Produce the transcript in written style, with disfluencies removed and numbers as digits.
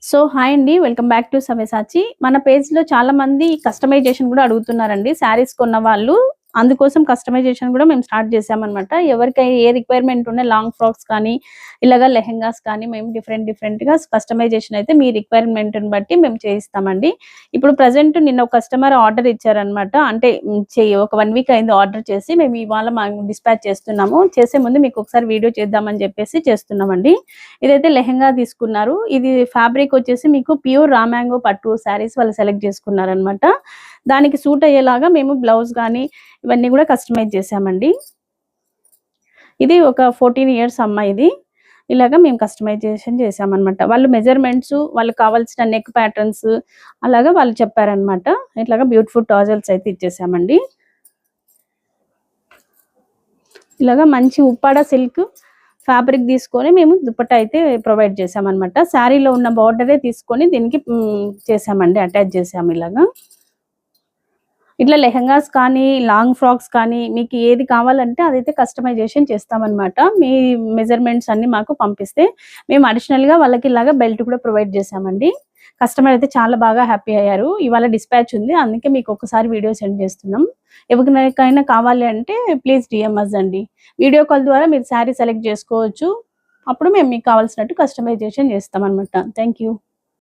So hi అండి, welcome back to Savyasachi. మన పేజ్లో చాలా మంది కస్టమైజేషన్ కూడా అడుగుతున్నారండి. శారీస్ కొన్న వాళ్ళు అందుకోసం కస్టమైజేషన్ కూడా మేము స్టార్ట్ చేసామన్నమాట. ఎవరికైనా ఏ రిక్వైర్మెంట్ ఉన్న లాంగ్ ఫ్రాక్స్ కానీ ఇలాగా లెహెంగాస్ కానీ మేము డిఫరెంట్గా కస్టమైజేషన్ అయితే మీ రిక్వైర్మెంట్ని బట్టి మేము చేయిస్తామండి. ఇప్పుడు ప్రజెంట్ నిన్న ఒక కస్టమర్ ఆర్డర్ ఇచ్చారనమాట. అంటే ఒక 1 వీక్ అయింది ఆర్డర్ చేసి. మేము ఇవాళ డిస్పాచ్ చేస్తున్నాము. చేసే ముందు మీకు ఒకసారి వీడియో చేద్దామని చెప్పేసి చేస్తున్నామండి. ఇదైతే లెహెంగా తీసుకున్నారు. ఇది ఫ్యాబ్రిక్ వచ్చేసి మీకు ప్యూర్ రా మ్యాంగో పట్టు శారీస్ వాళ్ళు సెలెక్ట్ చేసుకున్నారనమాట. దానికి సూట్ అయ్యేలాగా మేము బ్లౌజ్ కానీ ఇవన్నీ కూడా కస్టమైజ్ చేసామండి. ఇది ఒక 14 ఇయర్స్ అమ్మాయిది. ఇలాగా మేము కస్టమైజేషన్ చేసామన్నమాట. వాళ్ళు మెజర్మెంట్స్, వాళ్ళకి కావాల్సిన నెక్ ప్యాటర్న్స్ అలాగా వాళ్ళు చెప్పారనమాట. ఇట్లాగా బ్యూటిఫుల్ టాజల్స్ అయితే ఇచ్చేసామండి. ఇలాగా మంచి ఉప్పాడ సిల్క్ ఫ్యాబ్రిక్ తీసుకొని మేము దుపట్టా అయితే ప్రొవైడ్ చేసామన్నమాట. శారీలో ఉన్న బార్డరే తీసుకొని దీనికి చేసామండి, అటాచ్ చేసాము. ఇలాగా ఇట్లా లెహెంగాస్ కానీ లాంగ్ ఫ్రాక్స్ కానీ మీకు ఏది కావాలంటే అదైతే కస్టమైజేషన్ చేస్తామన్నమాట. మీ మెజర్మెంట్స్ అన్ని మాకు పంపిస్తే మేము అడిషనల్గా వాళ్ళకి ఇలాగా బెల్ట్ కూడా ప్రొవైడ్ చేసామండి. కస్టమర్ అయితే చాలా బాగా హ్యాపీ అయ్యారు. ఇవాళ డిస్పాచ్ ఉంది, అందుకే మీకు ఒకసారి వీడియో సెండ్ చేస్తున్నాం. ఎవరికైనా కావాలి అంటే ప్లీజ్ డిఎం అస్ అండి. వీడియో కాల్ ద్వారా మీరు శారీ సెలెక్ట్ చేసుకోవచ్చు. అప్పుడు మేము మీకు కావాల్సినట్టు కస్టమైజేషన్ చేస్తాం అనమాట. Thank you.